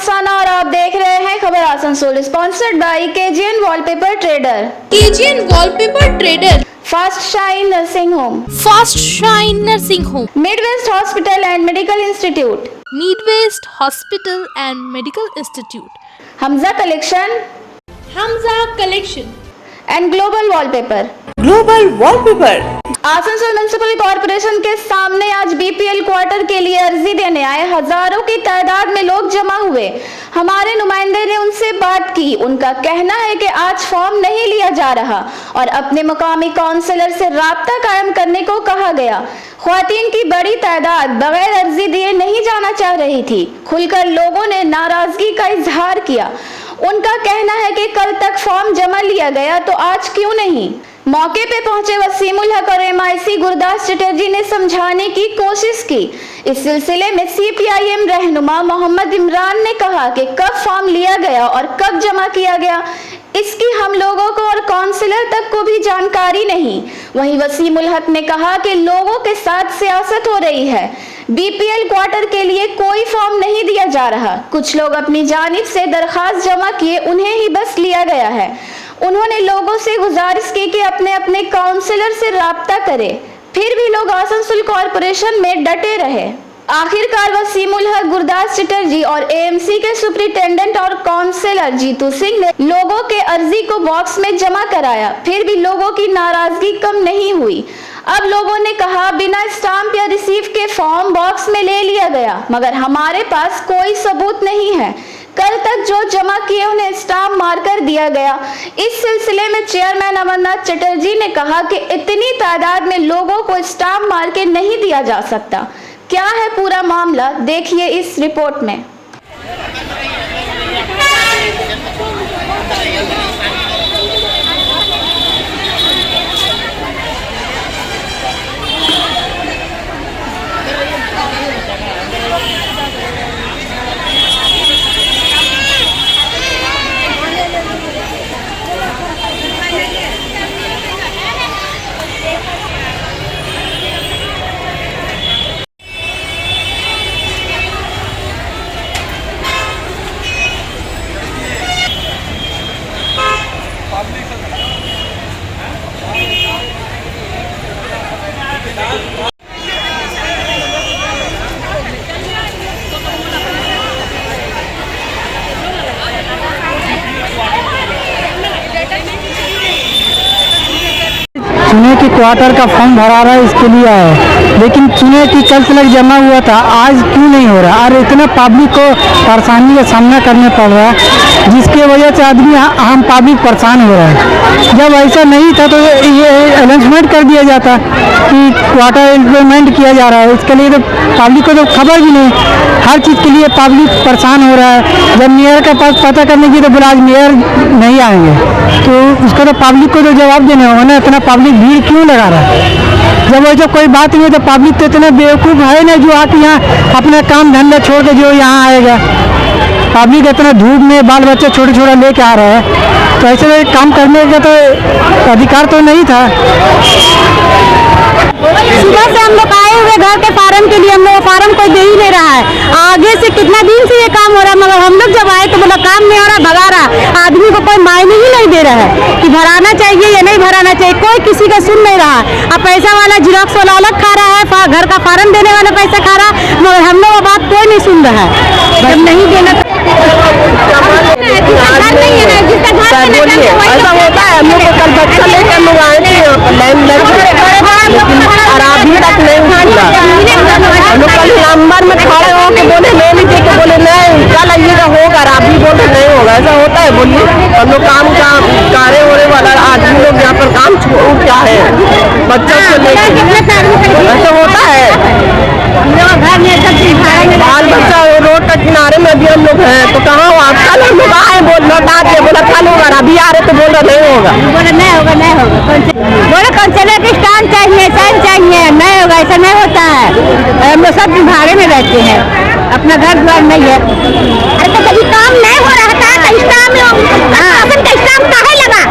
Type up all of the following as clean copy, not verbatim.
रुखसाना और आप देख रहे हैं खबर Asansol, sponsored by KGN wallpaper trader. KGN wallpaper trader, fast shine nursing home, fast shine nursing home, Midwest hospital and medical institute, Midwest hospital and medical institute, Hamza collection and global wallpaper. Asansol municipal corporation के सामने आज BPL quarter के लिए अर्जी देने आए हजारों की तादाद में लोग जमा हुए। हमारे नुमाइंदे ने उनसे बात की। उनका कहना है कि आज फॉर्म नहीं लिया जा रहा और अपने मुकामी काउंसलर से राब्ता कायम करने को कहा गया। ख्वातीन की बड़ी तादाद बगैर अर्जी दिए नहीं जाना चाह रही थी। खुलकर लोगों ने नाराजगी का इजहार किया। उनका कहना है कि कल तक फॉर्म जमा लिया गया तो आज क्यों नहीं। मौके पे पहुंचे वसीमुल हक और एमआईसी गुरदास चटर्जी ने समझाने की कोशिश की। इस सिलसिले में सीपीआईएम रहनुमा मोहम्मद इमरान ने कहा कि कब फॉर्म लिया गया और कब जमा किया गया इसकी हम लोगों को और काउंसलर तक को भी जानकारी नहीं। वहीं वसीमुल हक ने कहा कि लोगों के साथ सियासत हो रही है। बीपीएल क्वार्टर के लिए कोई फॉर्म नहीं दिया जा रहा। कुछ लोग अपनी जानिब से दरखास्त जमा किए, उन्हें ही बस लिया गया है। उन्होंने लोगों से गुजारिश की कि अपने अपने काउंसलर से राब्ता करें। फिर भी लोग आसनसोल कॉर्पोरेशन में डटे रहे। आखिरकार वसीमुल हक, गुरदास चटर्जी और एएमसी के सुपरिटेंडेंट और काउंसलर जीतू सिंह ने लोगों के अर्जी को बॉक्स में जमा कराया। फिर भी लोगों की नाराजगी कम नहीं हुई। अब लोगों ने कहा बिना स्टाम्प या रिसीव के फॉर्म बॉक्स में ले लिया गया, मगर हमारे पास कोई सबूत नहीं है। कल तक जो जमा किए उन्हें स्टाम्प मारकर दिया गया। इस सिलसिले में चेयरमैन अमरनाथ चटर्जी ने कहा कि इतनी तादाद में लोगों को स्टाम्प मार के नहीं दिया जा सकता। क्या है पूरा मामला, देखिए इस रिपोर्ट में। चुने की क्वार्टर का फॉर्म भरा रहा है, इसके लिए आया, लेकिन चुने की कल तक जमा हुआ था, आज क्यों नहीं हो रहा। और इतना पब्लिक को परेशानी का सामना करने पड़ रहा है, जिसकी वजह से आदमी हम पब्लिक परेशान हो रहा है। जब ऐसा नहीं था तो ये अनाउंसमेंट कर दिया जाता कि क्वार्टर इम्प्लीमेंट किया जा रहा है। इसके लिए तो पब्लिक को तो खबर भी नहीं। हर चीज़ के लिए पब्लिक परेशान हो रहा है। जब मेयर के पास पता करने की तो बोला आज मेयर नहीं आएंगे, तो उसको तो पब्लिक को तो जवाब देना होगा ना। इतना पब्लिक भीड़ क्यों लगा रहा है। जब वैसे कोई बात नहीं है तो पब्लिक तो इतना बेवकूफ़ है ना जो आके यहाँ अपना काम धंधा छोड़ के जो यहाँ आएगा। पब्लिक इतना धूप में बाल बच्चे छोटे छोटे लेके आ रहे हैं, तो ऐसे काम करने का तो अधिकार तो नहीं था। सुबह से हम लोग आए हुए घर के फार्म के लिए, हम लोग फार्म कोई दे ही नहीं रहा है। आगे से कितना दिन से ये काम हो रहा है, मगर हम लोग जब आए तो बोला काम नहीं हो रहा, भगा रहा। आदमी को कोई मायने ही नहीं दे रहा है कि भराना चाहिए या नहीं भराना चाहिए। कोई किसी का सुन नहीं रहा। अब पैसा वाला जिरॉक्स वाला अलग खा रहा है, घर का फार्म देने वाला पैसा खा रहा है, मगर हम लोग बात कोई नहीं सुन रहा है। जब नहीं देना ऐसा होता है। हम लोग कल बच्चा लेकर लोग आए थे, लाइन और अभी तक नहीं खुला। हम लोग कल नंबर में खड़े हो के बोले ले लीजिए, तो बोले नहीं कल आइएगा होगा, और अभी बोले नहीं होगा। ऐसा होता है। बोलिए हम लोग काम का कार्य होने वाला आदमी लोग यहाँ पर काम छोड़ क्या है बच्चों को लेकर। ऐसा होता है। बाल बच्चा रोड के किनारे में भी हम लोग हैं, तो कहाँ कल हम लोग आए बोल लौटा के बोला कल होगा, अभी आ रहे तो बोल रहे नहीं होगा। बोले नहीं होगा, नहीं होगा। बोले काउंसलर के स्टाम्प चाहिए, साइन चाहिए, नहीं होगा, ऐसा नहीं होता है। हम लोग सब भाड़े में रहते हैं, अपना घर द्वार नहीं है। अरे तो कभी काम नहीं हो रहा था तो स्टाम्प कॉर्पोरेशन का स्टाम्प काहे लगा?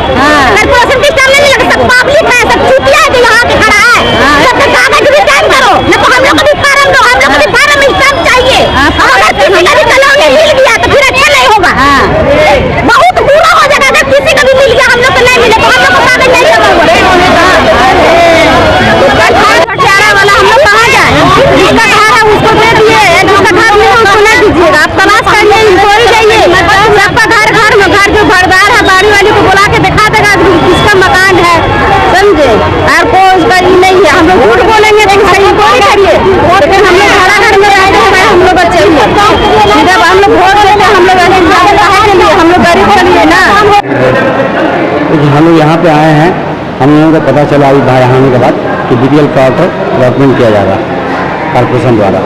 कॉर्पोरेशन का स्टाम्प नहीं लगा। सब पब्लिक है, सब चुतिया है जो यहाँ पे खड़ा है। सब कागज भी साइन करो, न तो हम लोग को भी फार्म दो, हम लोग को भी फार्म में स्टाम्प चाहिए। अगर किसी का भी कॉलोनी मिल गया तो फिर काम हो। हम लोग यहाँ पे आए हैं, हम लोगों को पता चला अभी बाहर आने के बाद कि बीपीएल क्वार्टर अलॉटमेंट किया जा रहा है कॉर्पोरेशन द्वारा।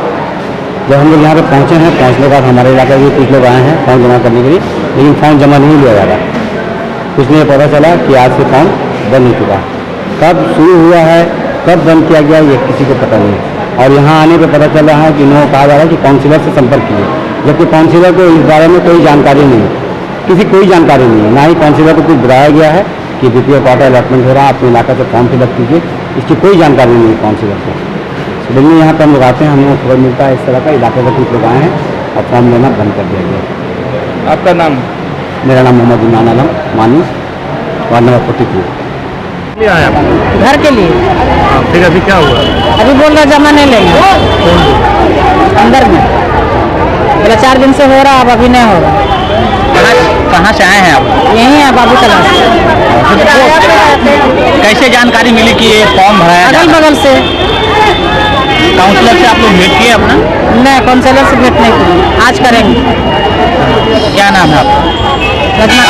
जब हम लोग यहाँ पे पहुँचे हैं, पहुँचने के बाद हमारे इलाके के कुछ लोग आए हैं फॉर्म जमा करने के लिए, लेकिन फॉर्म जमा नहीं लिया जा रहा। कुछ नहीं पता चला कि आज से फॉर्म बंद हो चुका है। कब शुरू हुआ है, कब बंद किया गया, ये किसी को पता नहीं। और यहाँ आने पर पता चल रहा है कि इन्होंने कहा जा रहा है कि काउंसिलर से संपर्क कीजिए, जबकि काउंसिलर को इस बारे में कोई जानकारी नहीं है, कोई जानकारी नहीं है। ना ही काउंसिलर को कुछ बताया गया है कि बीपीएल क्वार्टर अलॉटमेंट हो रहा है, अपने इलाका से फॉर्म फिलअप कीजिए, इसकी कोई जानकारी नहीं है काउंसिलर को। लेकिन यहाँ पर हम लोग आते हैं, हम लोग खबर मिलता है इस तरह का, इलाके से कुछ लोग आए हैं और फॉर्म लेना बंद कर दिया गया। आपका नाम? मेरा नाम मोहम्मद इमरान आलम मानी, वार्ड नंबर 43। आया आप? घर के लिए। फिर अभी क्या हुआ? अभी बोल रहा जमा नहीं लेंगे अंदर में, बोला 4 दिन से हो रहा, अब अभी नहीं हो रहा। कहाँ से आए हैं आप? यही है बाबू कला से। कैसे जानकारी मिली कि ये फॉर्म भराया जा अगल रहा है? बगल से। काउंसलर से आप लोग भेंट किए अपना? नहीं, काउंसलर से भेंट नहीं की, आज करेंगे। क्या नाम है आपका? रत्ना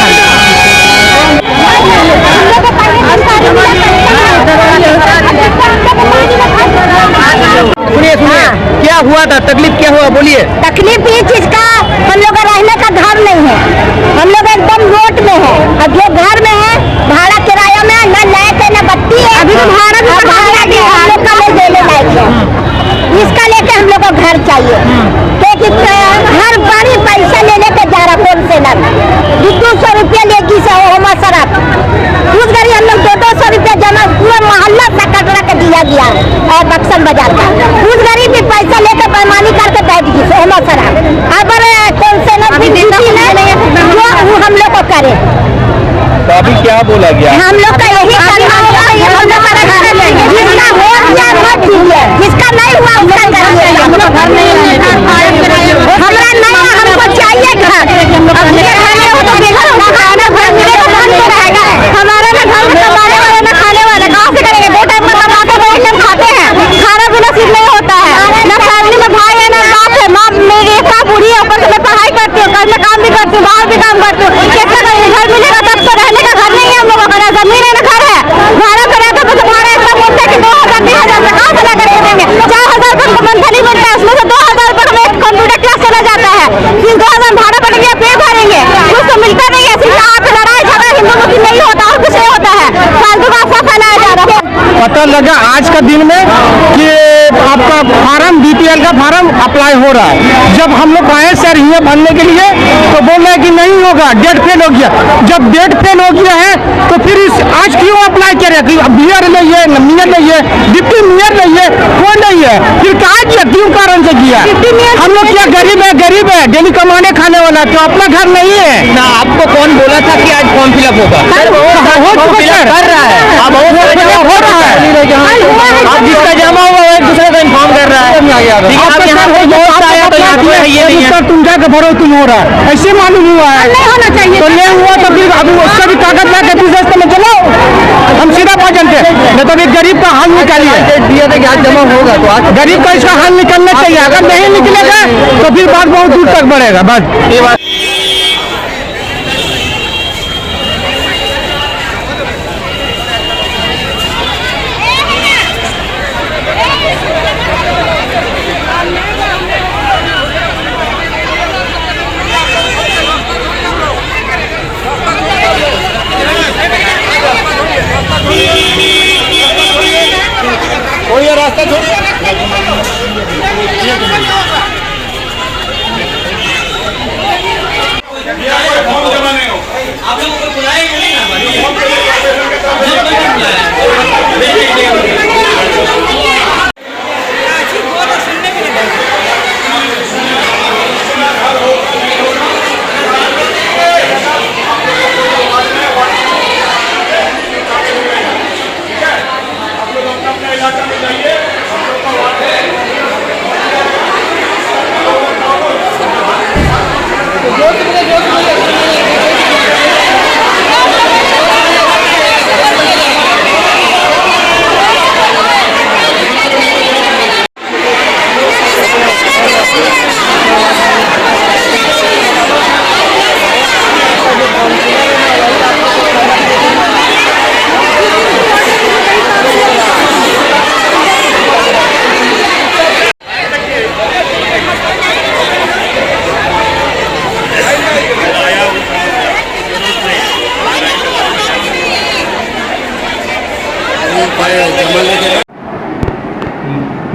सुनिए सुनिए, क्या हुआ था, तकलीफ क्या हुआ, बोलिए। तकलीफ ये चीज का, हम लोग का रहने का घर नहीं है, हम लोग एकदम रोड में है। अब जो घर में है भाड़ा किराया में, न लाइट है न बत्ती है, अभी तो भाड़ा भी बढ़ा दिया, हम लोग का नहीं देने लायक है। इसका लेके हम लोग को घर चाहिए, क्योंकि हर बारी पैसा लेने पे जा रहा कौन से लग 200 रुपया लेगी से होमा शराब। उस घड़ी हम लोग 200 रुपया जमा पूरा मोहल्ला से कटरा के दिया गया और बक्सन बाजार का। उस घड़ी भी पैसा लेकर बेईमानी करके बैठ गई से होमा शराब। अब कौन से लोग भी जो हम लोग को करे, तो अभी क्या बोला गया? हम लोग का यही करना होगा, हम लोग का जिसका हो गया वो ठीक है, जिसका नहीं हुआ उसका करिए। हमरा नहीं है, हमको चाहिए घर। अब ये खाने हो तो बेघर होगा, खाना घर मिलेगा तो हम तो रहेगा। हमारे में घर में कमाने वाले ना खाने वाले, कहाँ से करेंगे? 2 टाइम में कमाते हैं, 1 टाइम खाते हैं, खाना पीना सीख नहीं होता है। ना फैमिली में भाई है ना बाप है, माँ मेरी एक बूढ़ी है, ऊपर से मैं पढ़ाई करती हूँ, घर में काम भी करती हूँ, बाहर भी काम करती हूँ। कैसे करेंगे? घर मिलेगा तब तो, रहने का घर नहीं है हम लोगों का, ना जमीन है ना घर है। भाड़ा पे रहता तो भाड़ा इतना बोलते हैं कि 2000 3000 से कहाँ से ला करके देंगे? 4000 रुपये का मंथली मिलता है, उसमें से 2000 रुपये हमें कंप्यूटर क्लास चला जाता है, फिर 2000 भाड़ा पड़ेंगे, पे भरेंगे, कुछ तो मिलता नहीं है। सिर्फ आप लड़ाई झगड़ा हिंदू मुस्लिम नहीं होता और कुछ नहीं होता है, फालतू का अफवाह फैलाया जा रहा है। पता लगा आज का दिन में कि आपका फार्म बीपीएल का फार्म अप्लाई हो रहा है। जब हम लोग आए सर ये भरने के लिए तो बोल रहे हैं कि नहीं होगा, डेट फेल हो गया। जब डेट फेल हो गया है तो फिर आज क्यों अप्लाई कर रहे हैं? मेयर नहीं है, मेयर नहीं है, डिप्टी मेयर नहीं है, कोई नहीं है, फिर कहा किया, क्यों कारण से किया? हम लोग क्या गरीब है, डेली कमाने खाने वाला, तो अपना घर नहीं है ना। आपको कौन बोला था कि आज फॉर्म फिलअप होगा? कर रहा है, अब हो रहा है। अब जिसका जमा हुआ वो एक दूसरे को इन्फॉर्म कर रहा है। आप यहाँ पे बहुत आया तो यहाँ पे ये नहीं है, तुम जाकर भरो, तुम हो रहा है, ऐसे मालूम हुआ है। नहीं होना चाहिए तो ले हुआ तो फिर अभी उसका भी कागज ला के रास्ते में चलो, हम सीधा पहुंच जाते। नहीं तो अभी गरीब का हाल निकालिए, दिया था कि आज जमा होगा, तो आज गरीब का इसका हाल निकलना चाहिए। अगर नहीं निकलेगा तो फिर बात बहुत दूर तक बढ़ेगा। बस ये बात कोई रास्ता छोड़िए। आप लोगों को बुलाएंगे नहीं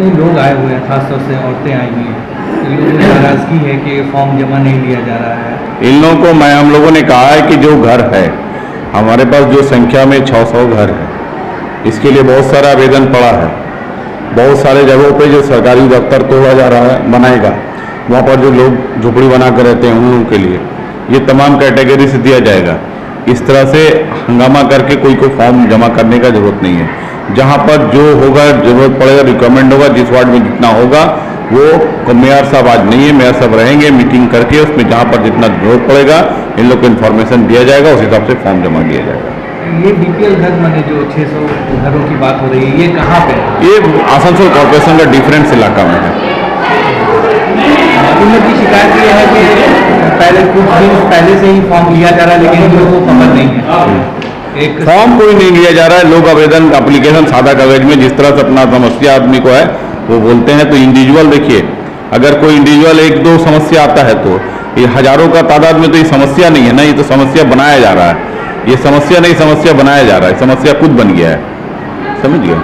जितने लोग आए हुए हैं, खासतौर से औरतें आई हुई हैं, इन लोगों में नाराजगी है कि फॉर्म जमा नहीं लिया जा रहा है। इन लोगों को हम लोगों ने कहा है कि जो घर है हमारे पास, जो संख्या में 600 घर है, इसके लिए बहुत सारा आवेदन पड़ा है। बहुत सारे जगहों पे जो सरकारी दफ्तर तोड़ा जा रहा है, बनाएगा, वहाँ पर जो लोग झोपड़ी बना कर रहते हैं उन लोगों के लिए ये तमाम कैटेगरी से दिया जाएगा। इस तरह से हंगामा करके कोई को फॉर्म जमा करने का जरूरत नहीं है। जहाँ पर जो होगा, जरूरत पड़ेगा, रिक्वायरमेंट होगा, जिस वार्ड में जितना होगा वो मेयर साहब आज नहीं है, मेयर साहब रहेंगे, मीटिंग करके उसमें जहाँ पर जितना जरूरत पड़ेगा इन लोग को इन्फॉर्मेशन दिया जाएगा, उस हिसाब से फॉर्म जमा किया जाएगा। ये बीपीएल घर माने जो 600 घरों की बात हो रही है, ये कहाँ पे है? ये आसनसोल कॉर्पोरेशन का डिफरेंस इलाका में है। उन लोग की शिकायत ये है कि पहले कुछ दिन पहले से ही फॉर्म लिया जा रहा है, लेकिन इन लोगों को खबर नहीं है। एक फॉर्म कोई नहीं लिया जा रहा है। लोग आवेदन एप्लीकेशन सादा कागज में जिस तरह से अपना समस्या आदमी को है वो बोलते हैं। तो इंडिविजुअल देखिए, अगर कोई इंडिविजुअल एक दो समस्या आता है तो ये हजारों का तादाद में तो ये समस्या नहीं है ना, ये तो समस्या बनाया जा रहा है। ये समस्या नहीं, समस्या बनाया जा रहा है, समस्या खुद बन गया है, समझ गए?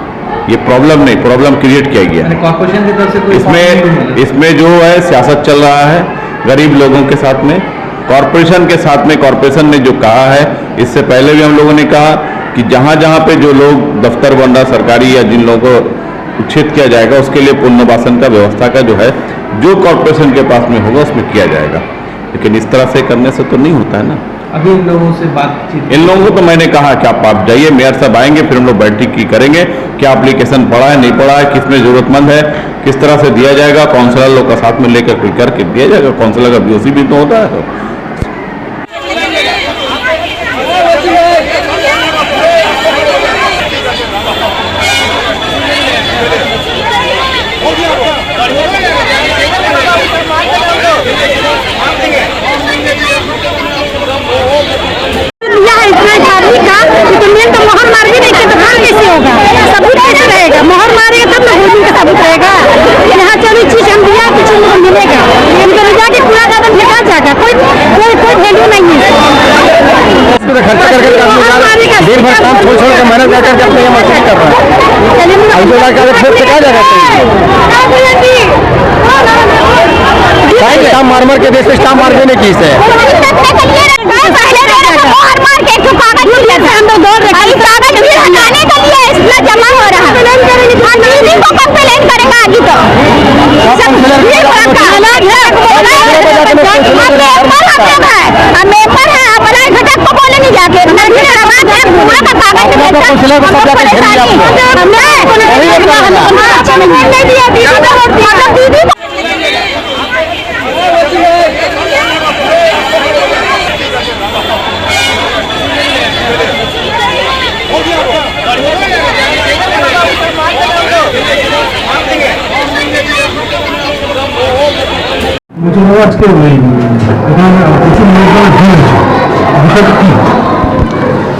ये प्रॉब्लम नहीं, प्रॉब्लम क्रिएट किया गया है। कॉर्पोरेशन की तरफ से कोई इसमें जो है सियासत चल रहा है गरीब लोगों के साथ में, कॉर्पोरेशन के साथ में। कॉर्पोरेशन ने जो कहा है, इससे पहले भी हम लोगों ने कहा कि जहाँ जहाँ पे जो लोग दफ्तर बन रहा सरकारी या जिन लोगों को उच्छेद किया जाएगा उसके लिए पुनर्वासन का व्यवस्था का जो है जो कॉर्पोरेशन के पास में होगा उसमें किया जाएगा। लेकिन इस तरह से करने से तो नहीं होता है ना। अभी इन लोगों से बातचीत, इन लोगों को तो मैंने कहा कि आप जाइए, मेयर साहब आएंगे, फिर हम लोग बैठक की करेंगे, क्या एप्लीकेशन पड़ा है नहीं पड़ा है, किसमें जरूरतमंद है, किस तरह से दिया जाएगा। काउंसलर लोग का साथ में लेकर कोई करके दिया जाएगा। काउंसलर का बीओसी भी तो होता है। मोहर मार भी नहीं के तो काम कैसे होगा? सबूत कैसे रहेगा? मोहर मारेगा तब ना होल्डिंग का सबूत रहेगा। यहाँ 24 चीज हम दिया, कुछ उनको मिलेगा, हम तो जाके पूरा कदम फेंका जाएगा। कोई वैल्यू नहीं है। खर्चा करके दिन भर काम छोड़ छोड़ के मेहनत कर करके अपने यहाँ मस्ती कर रहा है। जो लड़का फिर से कहा जाएगा स्टाम्प मार मार के देश में स्टाम्प मार देने की से जमा हो रहा है। करेगा आगे तो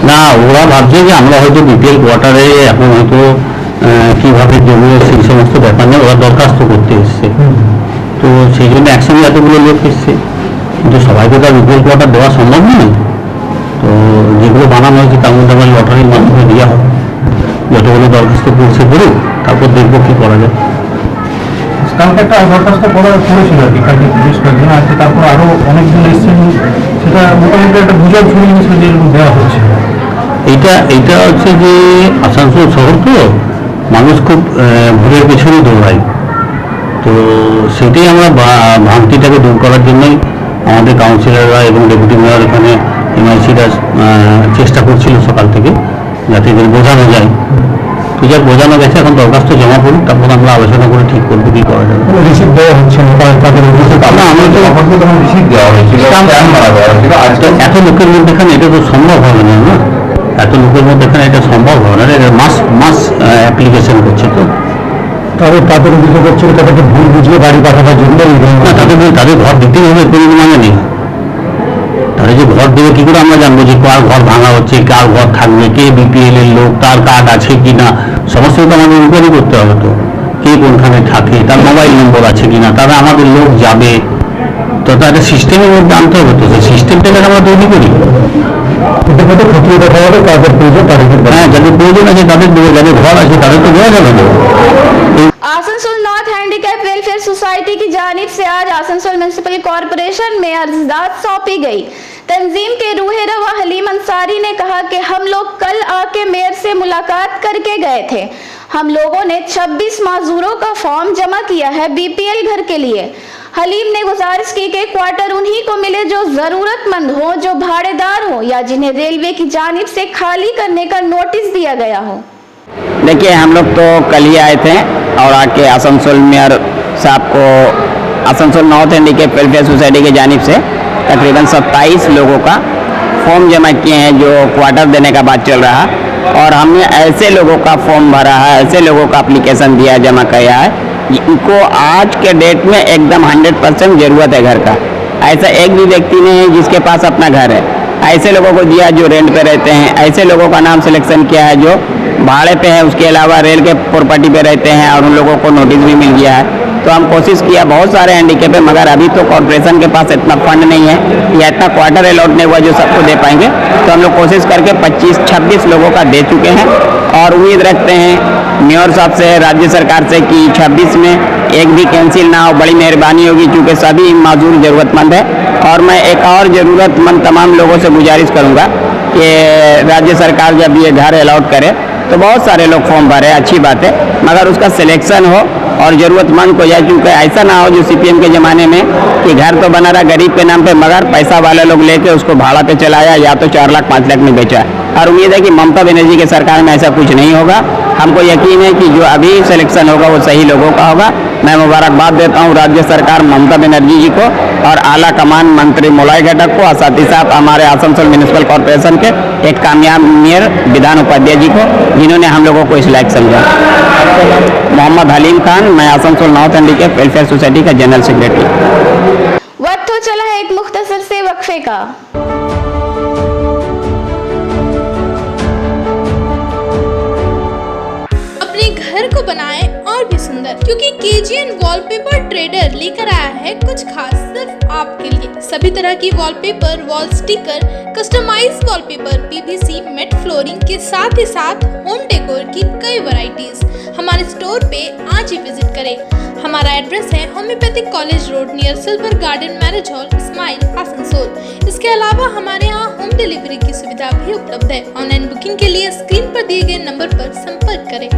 না, ওরা ভাবছে যে আমরা হয়তো বিপিএল কোয়ার্টারে এখন হয়তো কীভাবে জমি সেই সমস্ত ব্যাপার নিয়ে ওরা দরখাস্ত করতে এসছে। তো সেই জন্য একসঙ্গে এতগুলো লোক এসছে, কিন্তু সবাইকে তো বিপিএল কোয়ার্টার দেওয়া সম্ভব নয়। তো যেগুলো বানানো হয়েছে তার মধ্যে আমার লটারির মাধ্যমে দেওয়া হবে। যতগুলো দরখাস্ত করছে করুক, তারপর দেখবো কী করা যায়। কালকে একটা দরখাস্ত করেছিল আর কি, কালকে বেশ কয়েকজন আছে, তারপর আরও অনেকজন এসেছেন। সেটা মোটামুটি একটা গুজব ছড়িয়ে গেছিল যে এরকম দেওয়া হচ্ছে। এইটা হচ্ছে যে আসানসোল শহর তো মানুষ খুব ভোরের পেছনে দৌড়ায়। তো সেটাই আমরা ভ্রান্তিটাকে দূর করার জন্যই আমাদের কাউন্সিলররা এবং ডেপুটি মেয়র এখানে এমআইসিরা চেষ্টা করছিল সকাল থেকে, যাতে এদের বোঝানো যায়। তো যাক বোঝানো গেছে, এখন দরখাস্ত জমা করুন, তারপর আমরা আলোচনা করে ঠিক করবো কী করা যাবে। রিসিভ দেওয়া হচ্ছে না, এত লোকের মধ্যে এখানে এটা তো সম্ভব হবে না। না, এত লোকের মধ্যে এখানে এটা সম্ভব হবে না। এটা মাস অ্যাপ্লিকেশন করছে তো তাদের অভিযোগ করছে তাদেরকে ভুল বুঝিয়ে বাড়ি পাঠাবার জন্য না, তাদের ঘর দিতেই হবে কোনো মানে নেই। তাহলে যে ঘর দেবে কী করে আমরা জানবো যে কার ঘর ভাঙা হচ্ছে, কার ঘর থাকবে, কে বিপিএল এর লোক, তার কার্ড আছে কি না, সমস্ত তো আমাদের ইনকোয়ারি করতে হবে। তো কে কোনখানে থাকে, তার মোবাইল নম্বর আছে কিনা, তারা আমাদের লোক যাবে, তো তাদের সিস্টেমের মধ্যে আনতে হবে। তো সেই সিস্টেমটাকে আমরা তৈরি করি, খতিয়ে দেখা হবে কাদের প্রয়োজন তাদের। হ্যাঁ, যাদের প্রয়োজন আছে তাদের দেবে, যাদের ঘর আছে তাদের তো দেওয়া যাবে না। आसनसोल सोसाइटी की जानिब से आज आसनसोल म्युनिसिपल कॉरपोरेशन में अर्जदाद सौंपी गई। तंजीम के रूहे रवा हलीम अंसारी ने कहा कि हम लोग कल आके मेयर से मुलाकात करके गए थे। हम लोगों ने 26 माजूरों का फॉर्म जमा किया है बीपीएल घर के लिए। हलीम ने गुजारिश की कि क्वार्टर उन्हीं को मिले जो जरूरतमंद हो, जो भाड़ेदार हो या जिन्हें रेलवे की जानिब से खाली करने का नोटिस दिया गया हो। देखिए, हम लोग तो कल ही आए थे और आके आसनसोल मेयर साहब को Asansol north handicap welfare society की जानिब से तकरीबन 27 लोगों का फॉर्म जमा किए हैं जो क्वार्टर देने का बात चल रहा है। और हमने ऐसे लोगों का फॉर्म भरा है, ऐसे लोगों का एप्लीकेशन दिया, जमा किया है इनको आज के डेट में एकदम 100% ज़रूरत है घर का। ऐसा एक भी व्यक्ति नहीं है जिसके पास अपना घर है। ऐसे लोगों को दिया जो रेंट पे रहते हैं, ऐसे लोगों का नाम सिलेक्शन किया है जो भाड़े पे है, उसके अलावा रेल के प्रॉपर्टी पे रहते हैं और उन लोगों को नोटिस भी मिल गया है। तो हम कोशिश किया, बहुत सारे हैंडीकैप है मगर अभी तो कॉर्पोरेशन के पास इतना फंड नहीं है या इतना क्वार्टर अलॉट नहीं हुआ जो सबको दे पाएंगे। तो हम लोग कोशिश करके 25-26 लोगों का दे चुके हैं और उम्मीद रखते हैं मेयर साहब से, राज्य सरकार से कि 26 में एक भी कैंसिल ना हो। बड़ी मेहरबानी होगी क्योंकि सभी माजूर ज़रूरतमंद है। और मैं एक और ज़रूरतमंद तमाम लोगों से गुजारिश करूँगा कि राज्य सरकार जब ये घर अलॉट करे तो बहुत सारे लोग फॉर्म भरे, अच्छी बात है, मगर उसका सिलेक्शन हो और ज़रूरतमंद को जाए। क्योंकि ऐसा ना हो जो सीपीएम के ज़माने में कि घर तो बना रहा गरीब के नाम पे मगर पैसा वाले लोग लेके उसको भाड़ा पे चलाया या तो 4 लाख 5 लाख में बेचा। और उम्मीद है कि ममता बनर्जी की सरकार में ऐसा कुछ नहीं होगा। हमको यकीन है कि जो अभी सिलेक्शन होगा वो सही लोगों का होगा। मैं मुबारकबाद देता हूँ राज्य सरकार ममता बनर्जी जी को और आला कमान मंत्री मोलाई घटक को और साथ ही साथ हमारे आसनसोल म्युनिसिपल कॉर्पोरेशन के एक कामयाब मेयर विधान उपाध्याय जी को, जिन्होंने हम लोगों को इस लायक समझा। मोहम्मद हलीम खान, मैं Asansol north handicap welfare society का जनरल सेक्रेटरी। वक्त हो चला है एक मुख्तसर से वक्फे का। अपने घर को बनाएं और भी सुंदर, क्योंकि केजीएन वॉलपेपर ट्रेडर लेकर आया है कुछ खास सिर्फ आपके लिए। सभी तरह की wallpaper, wall sticker, customise wallpaper, PVC, mat flooring के साथ ही साथ होम डेकोर की कई वैरायटीज हमारे स्टोर पे आज ही विजिट करें। हमारा एड्रेस है homeopathic college road near silver garden marriage hall, smile, Asansol. इसके अलावा हमारे यहाँ होम डिलीवरी की सुविधा भी उपलब्ध है। ऑनलाइन बुकिंग के लिए स्क्रीन पर दिए गए नंबर पर संपर्क करें।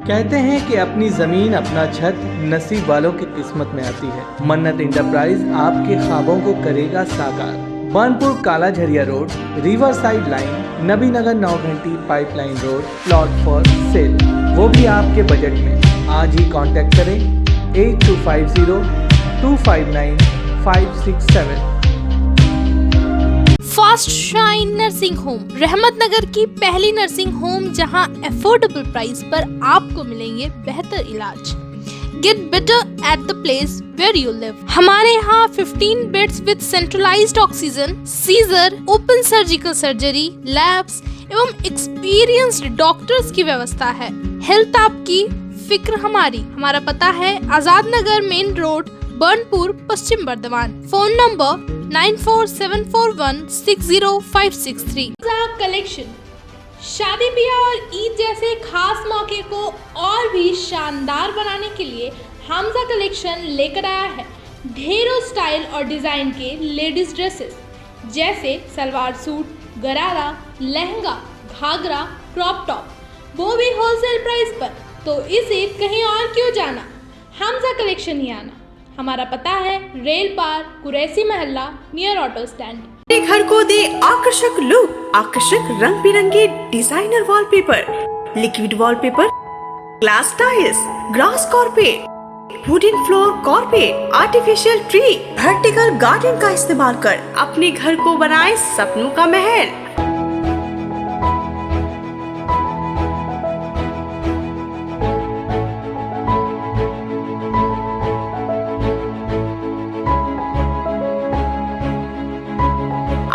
कहते हैं कि अपनी जमीन अपना छत नसीब वालों की किस्मत में आती है। मन्नत इंटरप्राइज आपके ख्वाबों को करेगा साकार। बानपुर काला Jharia road, river side line, नबी नगर 9 घंटी pipeline road, plot for sale, वो भी आपके बजट में। आज ही कांटेक्ट करें 8250 259 567। फास्ट शाइन नर्सिंग होम, रहमत नगर की पहली नर्सिंग होम जहां अफोर्डेबल प्राइस पर आपको मिलेंगे बेहतर इलाज। Get better at the place where you live. हमारे यहाँ 15 beds with centralised oxygen, seizure, open surgical surgery, labs एवं एक्सपीरियंस्ड डॉक्टर्स की व्यवस्था है। हेल्थ आपकी, फिक्र हमारी। हमारा पता है Azad Nagar main road, Burnpur, Paschim Bardhaman. Phone number 9474160563। Collection शादी ब्याह और ईद जैसे खास मौके को और भी शानदार बनाने के लिए हमजा कलेक्शन लेकर आया है ढेरों स्टाइल और डिज़ाइन के लेडीज ड्रेसेस जैसे सलवार सूट, गरारा, लहंगा, घाघरा, क्रॉप टॉप, वो भी होलसेल प्राइस पर। तो इसे कहीं और क्यों जाना, हमजा कलेक्शन ही आना। हमारा पता है रेल पार, कुरैसी महल्ला, नियर ऑटो स्टैंड। अपने घर को दे आकर्षक लुक, आकर्षक रंग बिरंगे designer wallpaper, liquid wallpaper, glass tiles, grass carpet, wooden floor carpet, artificial tree, vertical garden का इस्तेमाल कर अपने घर को बनाए सपनों का महल।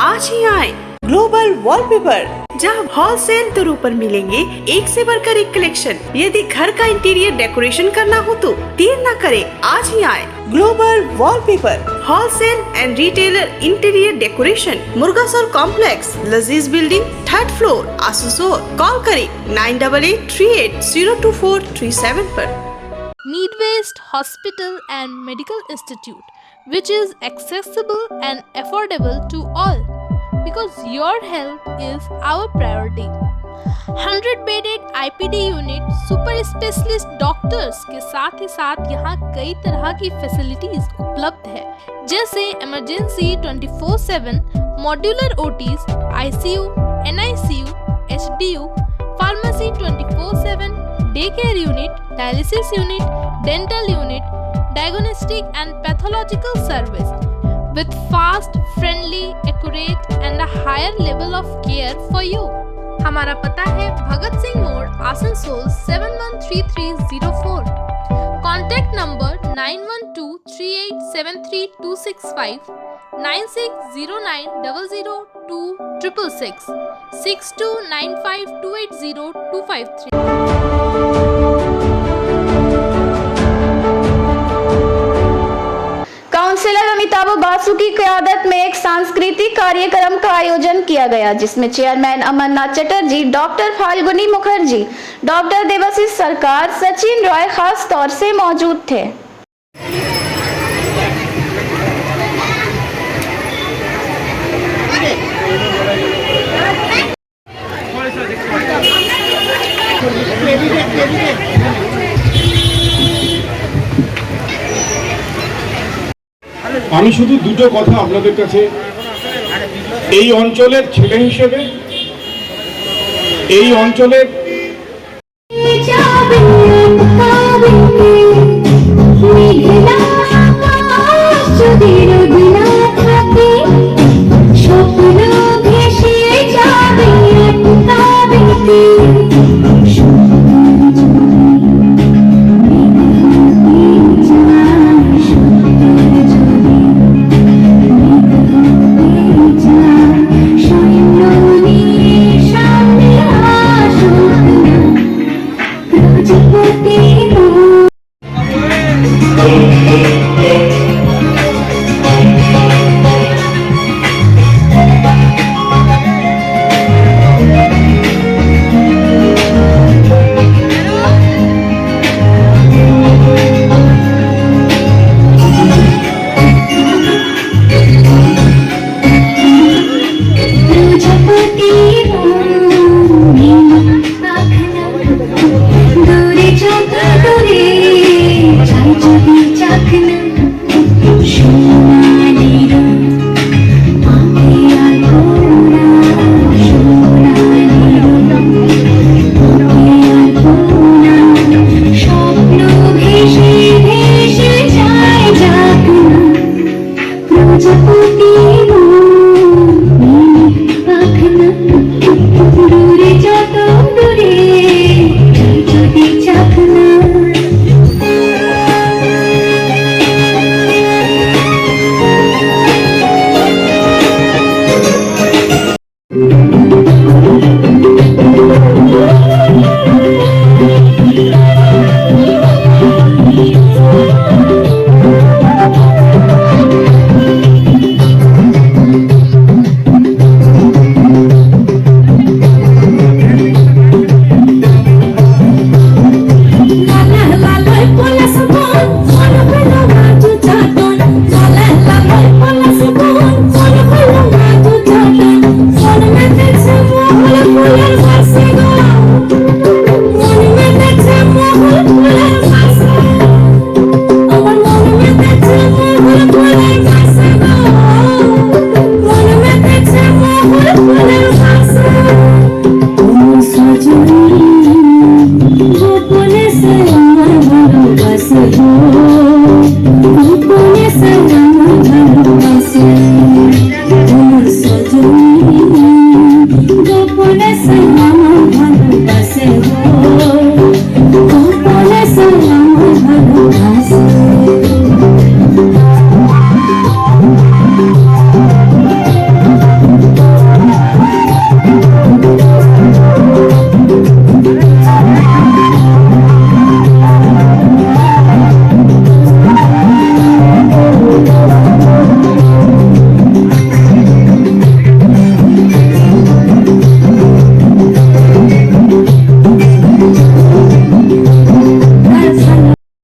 आज ही आए ग्लोबल वॉलपेपर, जहां होलसेल दरों पर मिलेंगे एक से बढ़कर एक कलेक्शन। यदि घर का इंटीरियर डेकोरेशन करना हो तो देर न करें, आज ही आए global wallpaper, wholesale and retailer interior decoration, Murgasol complex, Lazeez building, 3rd floor, Asansol. Call करें 9883802437 पर। need-based hospital and medical institute, which is accessible and affordable to all, because your health is our priority. 100-bedded IPD unit, super specialist doctors के साथ ही साथ यहाँ कई तरह की facilities उपलब्ध है, जैसे emergency 24/7, modular OTs, ICU, NICU, HDU, pharmacy 24/7, day care unit, dialysis unit, dental unit, diagnostic and pathological service with fast, friendly, accurate and a higher level of care for you. हमारा पता है भगत सिंह मोड़, Asansol 713304. Contact number 9123873265, 9609002666, 6295280253. Councillor Amitabh Basu की क़यादत में एक सांस्कृतिक कार्यक्रम का आयोजन किया गया, जिसमें chairman Amarnath Chatterjee, doctor Falguni Mukherjee, doctor Debashish Sarkar, Sachin Roy खास तौर से मौजूद थे। আমি শুধু দুটো কথা আপনাদের কাছে, এই অঞ্চলের ছেলে হিসেবে, এই অঞ্চলের दूरी जो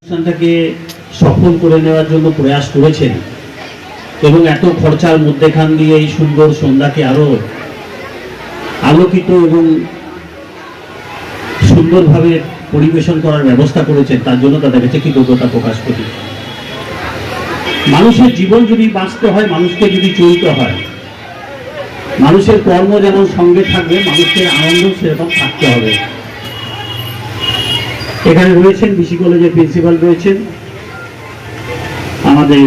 অনুষ্ঠানটাকে সফল করে নেওয়ার জন্য প্রয়াস করেছেন এবং এত খরচার মধ্যেখান দিয়ে এই সুন্দর সন্ধ্যাকে আরো আলোকিত এবং সুন্দরভাবে পরিবেশন করার ব্যবস্থা করেছেন, তার জন্য তাদের কাছে কৃতজ্ঞতা প্রকাশ করি। মানুষের জীবন যদি বাঁচতে হয়, মানুষকে যদি চলতে হয়, মানুষের কর্ম যেমন সঙ্গে থাকবে, মানুষের আনন্দ সেরকম থাকতে হবে। এখানে রয়েছেন বিসি কলেজের প্রিন্সিপাল রয়েছেন, আমাদের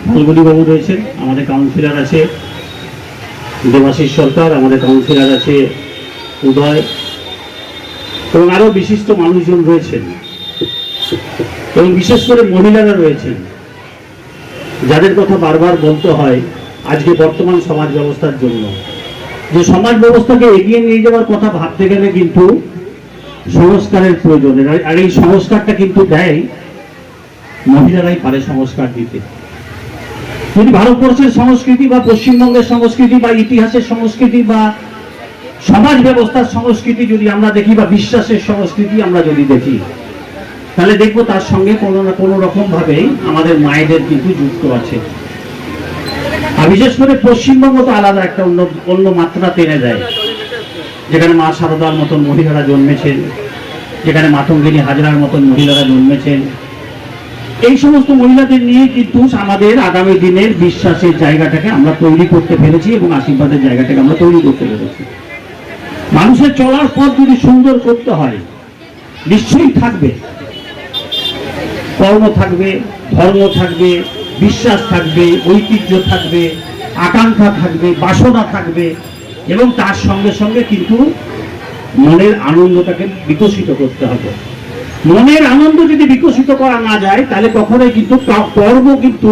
ফাল্গুনী বাবু রয়েছেন, আমাদের কাউন্সিলর আছে দেবাশিস সরকার, আমাদের কাউন্সিলর আছে উদয়, এবং আরো বিশিষ্ট মানুষজন রয়েছেন এবং বিশেষ করে মহিলারা রয়েছেন, যাদের কথা বারবার বলতে হয় আজকে বর্তমান সমাজ ব্যবস্থার জন্য। যে সমাজ ব্যবস্থাকে এগিয়ে নিয়ে যাওয়ার কথা ভাবতে গেলে কিন্তু সংস্কারের প্রয়োজন, আর এই সংস্কারটা কিন্তু দেয় মহিলারাই পারে সংস্কার দিতে। যদি ভারতবর্ষের সংস্কৃতি বা পশ্চিমবঙ্গের সংস্কৃতি বা ইতিহাসের সংস্কৃতি বা সমাজ ব্যবস্থার সংস্কৃতি যদি আমরা দেখি বা বিশ্বাসের সংস্কৃতি আমরা যদি দেখি, তাহলে দেখবো তার সঙ্গে কোনো না কোনো রকম ভাবে আমাদের মায়েদের কিন্তু যুক্ত আছে। আর বিশেষ করে পশ্চিমবঙ্গ তো আলাদা একটা অন্য মাত্রা টেনে দেয়, যেখানে মা শারদার মতন মহিলারা জন্মেছেন, যেখানে মাতঙ্গিনী হাজরার মতন মহিলারা জন্মেছেন। এই সমস্ত মহিলাদের নিয়ে কিন্তু আমাদের আগামী দিনের বিশ্বাসের জায়গাটাকে আমরা তৈরি করতে পেরেছি এবং আশীর্বাদের জায়গাটাকে আমরা তৈরি করতে পেরেছি। মানুষের চলার পথ যদি সুন্দর করতে হয়, নিশ্চয়ই থাকবে কর্ম, থাকবে ধর্ম, থাকবে বিশ্বাস, থাকবে ঐতিহ্য, থাকবে আকাঙ্ক্ষা, থাকবে বাসনা, থাকবে এবং তার সঙ্গে সঙ্গে কিন্তু মনের আনন্দটাকে বিকশিত করতে হবে। মনের আনন্দ যদি বিকশিত করা না যায়, তাহলে কখনোই কিন্তু কর্ম কিন্তু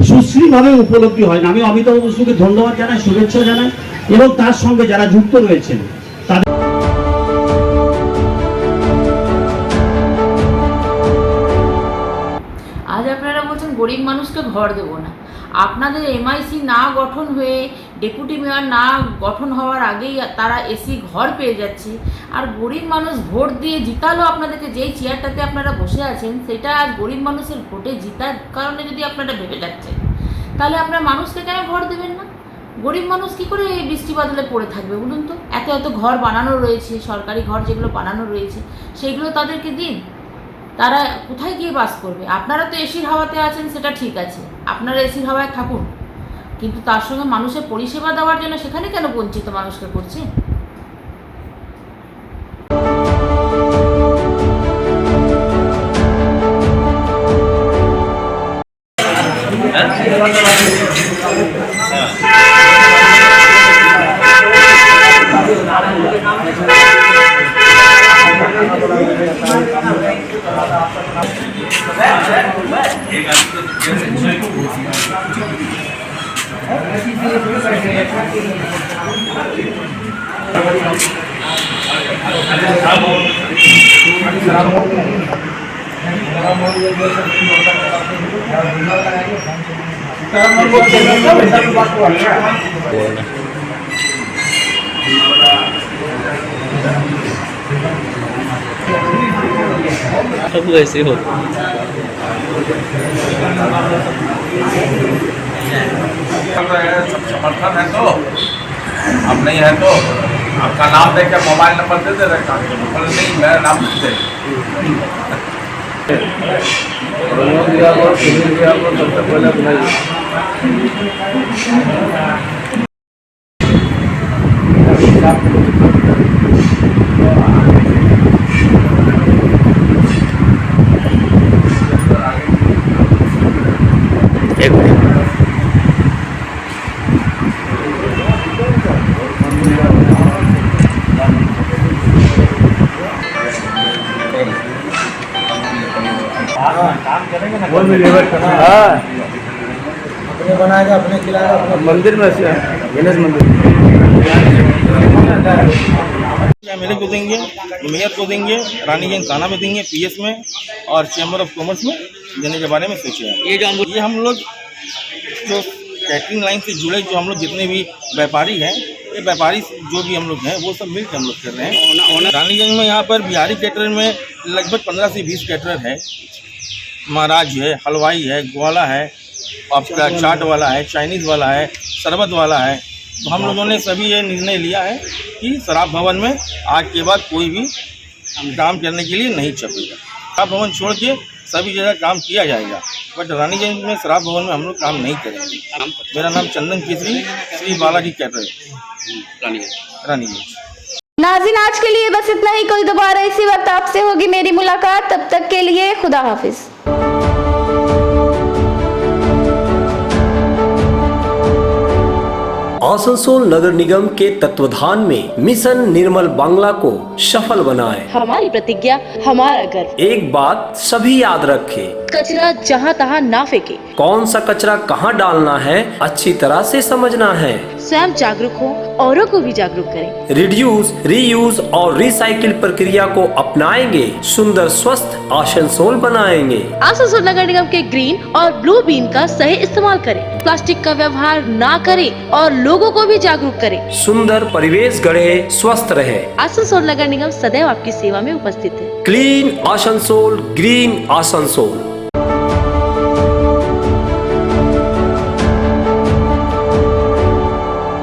সুশ্রীভাবে উপলব্ধি হয় না। আমি অমিতাভ বসুকে ধন্যবাদ জানাই, শুভেচ্ছা জানাই এবং তার সঙ্গে যারা যুক্ত রয়েছেন তাদের। আজ আপনারা বলছেন গরিব মানুষকে ঘর দেব না। আপনাদের এমআইসি না গঠন হয়ে, ডেপুটি মেয়র না গঠন হওয়ার আগেই তারা এসি ঘর পেয়ে যাচ্ছে, আর গরিব মানুষ ভোট দিয়ে জিতালো আপনাদেরকে। যেই চেয়ারটাতে আপনারা বসে আছেন সেটা আজ গরিব মানুষের ভোটে জিতার কারণে যদি আপনারা ভেবে যাচ্ছেন, তাহলে আপনারা মানুষকে কেন ঘর দেবেন না? গরিব মানুষ কী করে এই বৃষ্টি বাদলে পড়ে থাকবে বলুন তো? এত এত ঘর বানানো রয়েছে, সরকারি ঘর যেগুলো বানানো রয়েছে সেগুলো তাদেরকে দিন, তারা কোথায় গিয়ে বাস করবে? আপনারা তো এসির হাওয়াতে আছেন, সেটা ঠিক আছে, আপনারা এসির হাওয়ায় থাকুন, কিন্তু তার সঙ্গে মানুষের পরিষেবা দেওয়ার জন্য সেখানে কেন বঞ্চিত মানুষকে করছে? सब वैसे हो समर्थन है तो अब नहीं है तो आपका नाम देकर मोबाइल नंबर दे दे रखा नहीं, मेरा नाम दे सबसे पहले अपने बनाएगा, अपने खिलाएगा, अपने मंदिर में गणेश मंदिर मेरे को देंगे, मेयर को देंगे, रानीगंज थाना में देंगे, पीएस में और चैम्बर ऑफ कॉमर्स में देने के बारे में सोचे हैं। ये हम लोग जो कैटरिंग लाइन से जुड़े जो हम लोग जितने भी व्यापारी हैं, ये व्यापारी जो भी हम लोग हैं वो सब मिलकर हम लोग कर रहे हैं। रानीगंज में यहाँ पर बिहारी कैटरर में लगभग 15 से 20 कैटरर है महाराज है, हलवाई है, ग्वाला है, आपका चाट वाला है, चाइनीज़ वाला है, शरबत वाला है। तो हम लोगों ने सभी ये निर्णय लिया है कि शराब भवन में आज के बाद कोई भी काम करने के लिए नहीं छपेगा। शराब भवन छोड़ के सभी जगह काम किया जाएगा, बट रानीगंज में शराब भवन में हम लोग काम नहीं करेंगे। मेरा नाम चंदन केसरी, श्री बालाजी कैटरर, रानीगंज। नाज़रीन, आज के लिए बस इतना ही। कल दोबारा इसी वक्त आपसे होगी मेरी मुलाकात। तब तक के लिए खुदा हाफिज। आसनसोल नगर निगम के तत्वाधान में मिशन निर्मल बांग्ला को सफल बनाएं। हमारी प्रतिज्ञा, हमारा गर्व। एक बात सभी याद रखें, कचरा जहाँ तहाँ ना फेंके। कौन सा कचरा कहाँ डालना है अच्छी तरह से समझना है। स्वयं जागरूक हो, औरों को भी जागरूक करें। रिड्यूस, रीयूज और रिसाइकिल प्रक्रिया को अपनाएंगे, सुंदर स्वस्थ आसनसोल बनाएंगे। आसनसोल नगर निगम के ग्रीन और ब्लू बीन का सही इस्तेमाल करें। प्लास्टिक का व्यवहार ना करें और लोगों को भी जागरूक करें। सुंदर परिवेश गढ़े, स्वस्थ रहे। आसनसोल नगर निगम सदैव आपकी सेवा में उपस्थित है। Clean Asansol, green Asansol.